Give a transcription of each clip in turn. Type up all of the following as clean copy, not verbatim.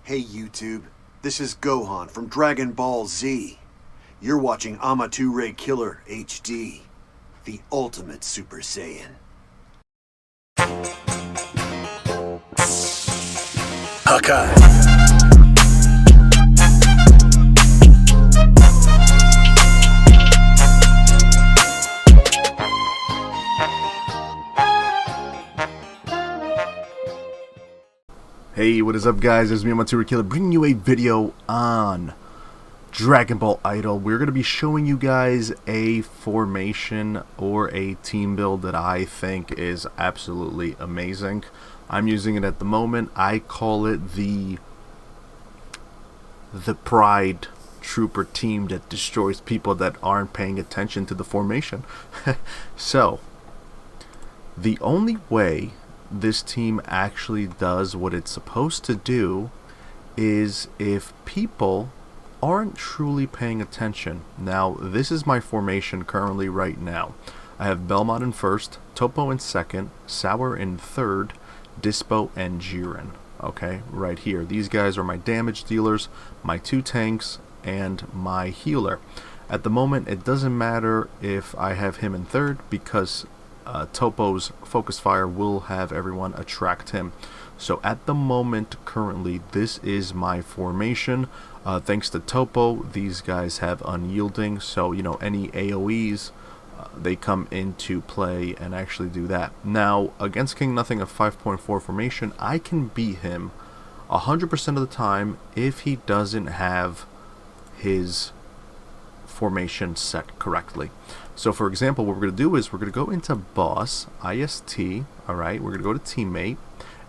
Hey YouTube, this is Gohan from Dragon Ball Z. You're watching AmatureKiLLerHD, the ultimate Super Saiyan. Hakai. Hey, what is up guys? It's me, AmatureKiLLer, bringing you a video on Dragon Ball Idol. We're going to be showing you guys a formation or a team build that I think is absolutely amazing. I'm using it at the moment. I call it the Pride Trooper team that destroys people that aren't paying attention to the formation. So, the only way this team actually does what it's supposed to do is if people aren't truly paying attention. Now, this is my formation currently right now. I have Belmont in first, Topo in second, Sour in third, Dispo and Jiren. Okay, right here. These guys are my damage dealers, my two tanks, and my healer. At the moment, it doesn't matter if I have him in third because Topo's focus fire will have everyone attract him. So at the moment, currently, this is my formation. Thanks to Topo, these guys have unyielding, so you know, any AoEs they come into play and actually do that. Now against King Nothing of 5.4 formation, I can beat him 100% of the time if he doesn't have his formation set correctly. So for example, what we're going to do is we're going to go into boss, IST, alright, we're going to go to teammate,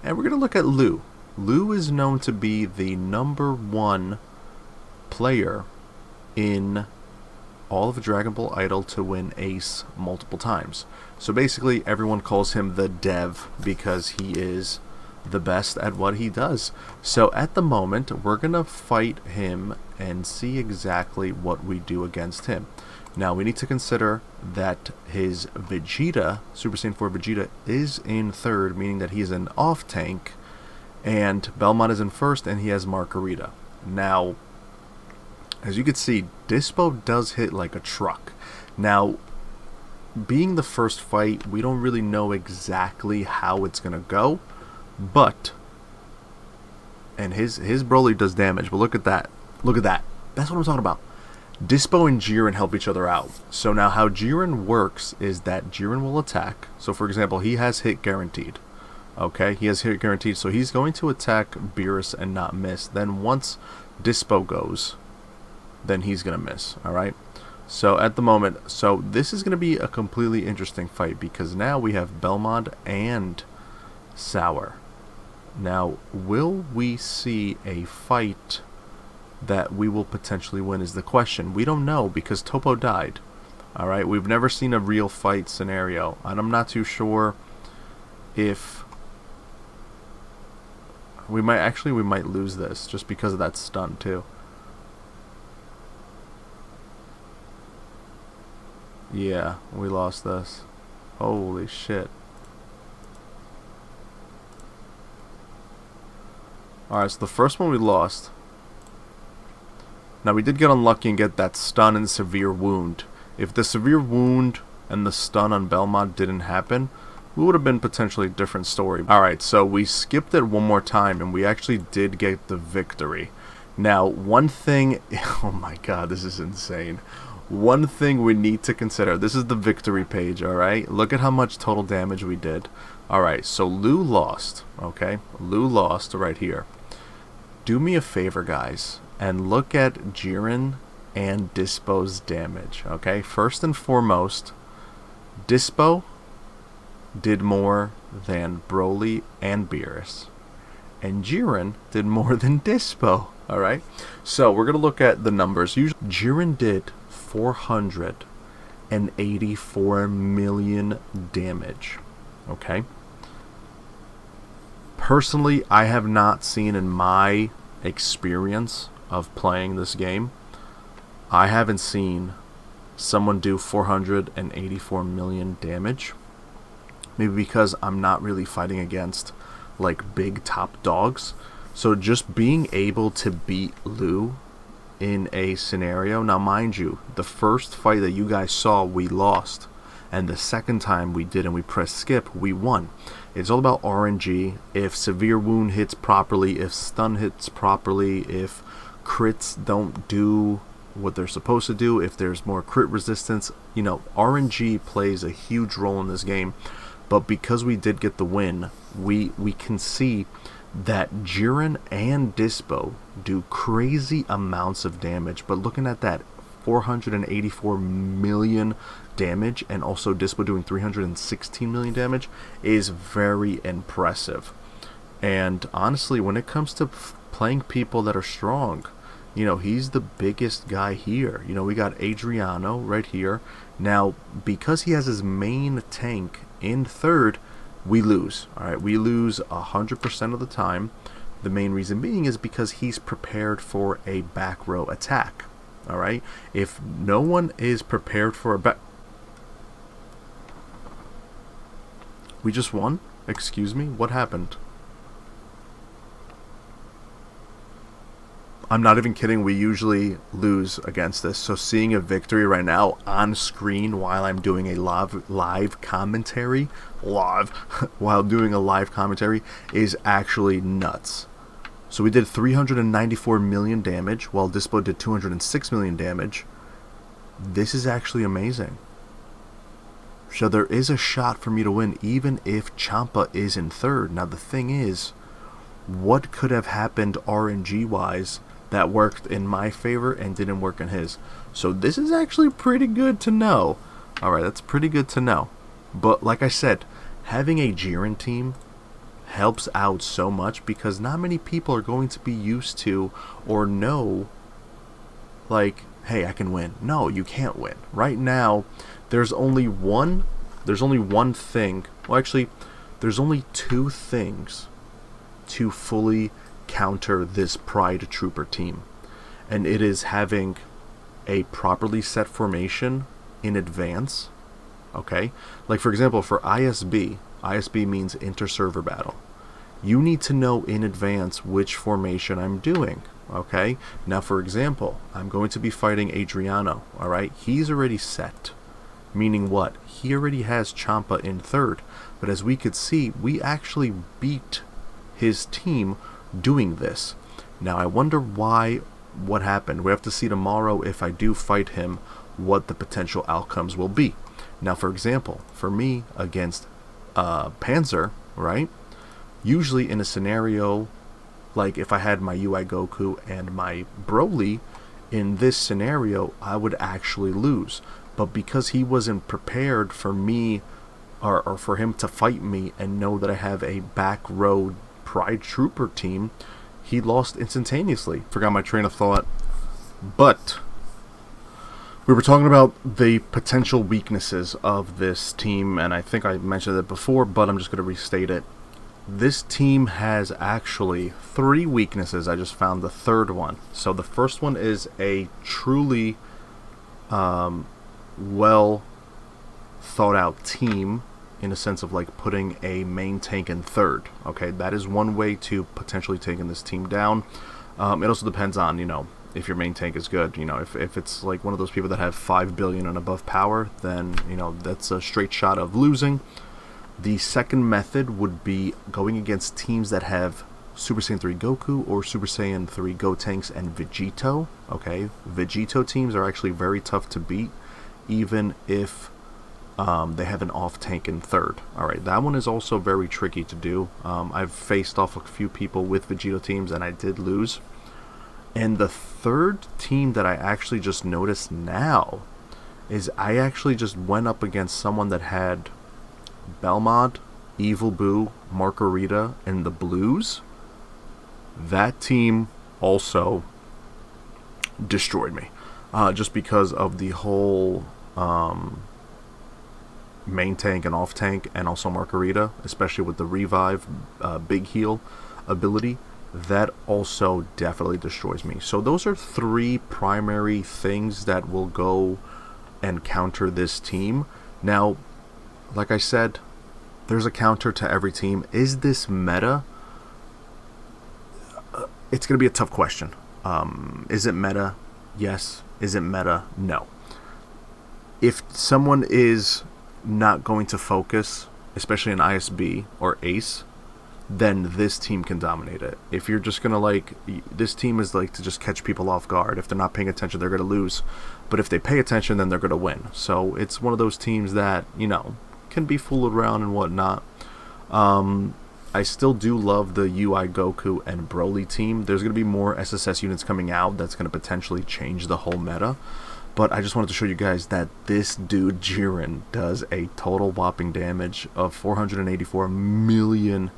and we're going to look at Lou. Lou is known to be the #1 player in all of Dragon Ball Idol to win Ace multiple times. So basically everyone calls him the Dev because he is the best at what he does. So at the moment, we're going to fight him and see exactly what we do against him. Now we need to consider that his Vegeta, Super Saiyan 4 Vegeta, is in third, meaning that he's an off tank, and Belmont is in first and he has Margarita. Now, as you can see, Dispo does hit like a truck. Now, being the first fight, we don't really know exactly how it's going to go, but, and his Broly does damage, but look at that. Look at that. That's what I'm talking about. Dispo and Jiren help each other out. So now how Jiren works is that Jiren will attack. So for example, he has hit guaranteed. Okay, he has hit guaranteed. So he's going to attack Beerus and not miss. Then once Dispo goes, then he's going to miss. Alright. So at the moment, so this is going to be a completely interesting fight because now we have Belmont and Sour. Now, will we see a fight that we will potentially win is the question. We don't know because Topo died. Alright, we've never seen a real fight scenario. And I'm not too sure if we might lose this just because of that stun too. Yeah, we lost this. Holy shit. Alright, so the first one we lost. Now we did get unlucky and get that stun and severe wound. If the severe wound and the stun on Belmont didn't happen, we would have been potentially a different story. Alright, so we skipped it one more time and we actually did get the victory. Now, one thing, oh my god, this is insane. One thing we need to consider, this is the victory page, alright? Look at how much total damage we did. Alright, so Lou lost, okay? Lou lost right here. Do me a favor, guys, and look at Jiren and Dispo's damage, okay? First and foremost, Dispo did more than Broly and Beerus, and Jiren did more than Dispo, alright? So we're going to look at the numbers. Usually, Jiren did 484 million damage, okay? Personally, I have not seen in my experience of playing this game, I haven't seen someone do 484 million damage. Maybe because I'm not really fighting against like big top dogs, So just being able to beat Lou in a scenario. Now, mind you, the first fight that you guys saw, we lost. And the second time we did and we pressed skip, we won. It's all about RNG. If severe wound hits properly, if stun hits properly, if crits don't do what they're supposed to do, if there's more crit resistance, you know, RNG plays a huge role in this game. But because we did get the win, we can see that Jiren and Dispo do crazy amounts of damage. But looking at that, 484 million damage, and also Dispo doing 316 million damage is very impressive. And honestly, when it comes to playing people that are strong, you know, he's the biggest guy here. You know, we got Adriano right here. Now, because he has his main tank in third, we lose. Alright, we lose 100% of the time. The main reason being is because he's prepared for a back row attack. Alright, if no one is prepared for a back... We just won? Excuse me? What happened? I'm not even kidding, we usually lose against this. So seeing a victory right now on screen while I'm doing a live commentary, while doing a live commentary is actually nuts. So we did 394 million damage while Dispo did 206 million damage. This is actually amazing. So there is a shot for me to win even if Champa is in third. Now the thing is, what could have happened RNG wise that worked in my favor and didn't work in his? So this is actually pretty good to know. Alright, that's pretty good to know. But like I said, having a Jiren team helps out so much because not many people are going to be used to or know, like, hey, I can win. No, you can't win. Right now, there's only one thing. Well, actually, there's only two things to fully counter this Pride Trooper team. And it is having a properly set formation in advance. Okay? Like, for example, for ISB means inter-server battle. You need to know in advance which formation I'm doing. Okay? Now, for example, I'm going to be fighting Adriano. Alright? He's already set. Meaning what? He already has Champa in third. But as we could see, we actually beat his team doing this. Now, I wonder what happened. We have to see tomorrow if I do fight him, what the potential outcomes will be. Now, for example, for me against Panzer, right? Usually in a scenario, like if I had my UI Goku and my Broly, in this scenario, I would actually lose. But because he wasn't prepared for me, or for him to fight me and know that I have a back row Pride Trooper team, he lost instantaneously. Forgot my train of thought. But we were talking about the potential weaknesses of this team, and I think I mentioned it before, but I'm just going to restate it. This team has actually 3 weaknesses. I just found the third one. So the first one is a truly well thought out team, in a sense of like putting a main tank in third. Okay, that is one way to potentially taking this team down. It also depends on, you know, if your main tank is good. You know, if it's like one of those people that have 5 billion and above power, then, you know, that's a straight shot of losing. The second method would be going against teams that have Super Saiyan 3 Goku or Super Saiyan 3 Gotenks and Vegito. Okay, Vegito teams are actually very tough to beat, even if they have an off tank in third. Alright, that one is also very tricky to do. I've faced off a few people with Vegito teams and I did lose. And the third team that I actually just noticed now is I actually just went up against someone that had Belmont, Evil Boo, Margarita, and the Blues. That team also destroyed me. Just because of the whole main tank and off tank, and also Margarita, especially with the revive big heal ability. That also definitely destroys me. So those are 3 primary things that will go and counter this team. Now, like I said, there's a counter to every team. Is this meta? it's going to be a tough question. Is it meta? Yes. Is it meta? No. If someone is not going to focus, especially in ISB or Ace, then this team can dominate it. If you're just going to like, this team is like to just catch people off guard. If they're not paying attention, they're going to lose. But if they pay attention, then they're going to win. So it's one of those teams that, you know, can be fooled around and whatnot. I still do love the UI Goku and Broly team. There's going to be more SSS units coming out that's going to potentially change the whole meta. But I just wanted to show you guys that this dude, Jiren, does a total whopping damage of 484 million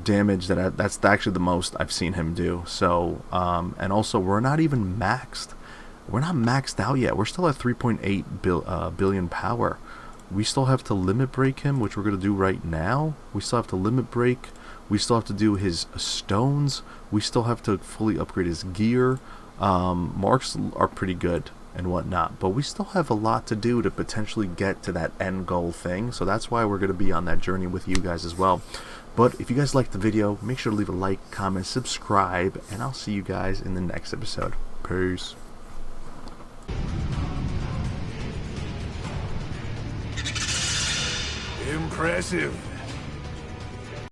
damage. That's actually the most I've seen him do. So, and also, we're not even maxed. We're not maxed out yet. We're still at 3.8 billion power. We still have to limit break him, which we're going to do right now. We still have to limit break. We still have to do his stones. We still have to fully upgrade his gear. Marks are pretty good and whatnot, but we still have a lot to do to potentially get to that end goal thing. So that's why we're going to be on that journey with you guys as well. But if you guys liked the video, make sure to leave a like, comment, subscribe, and I'll see you guys in the next episode. Peace. Impressive.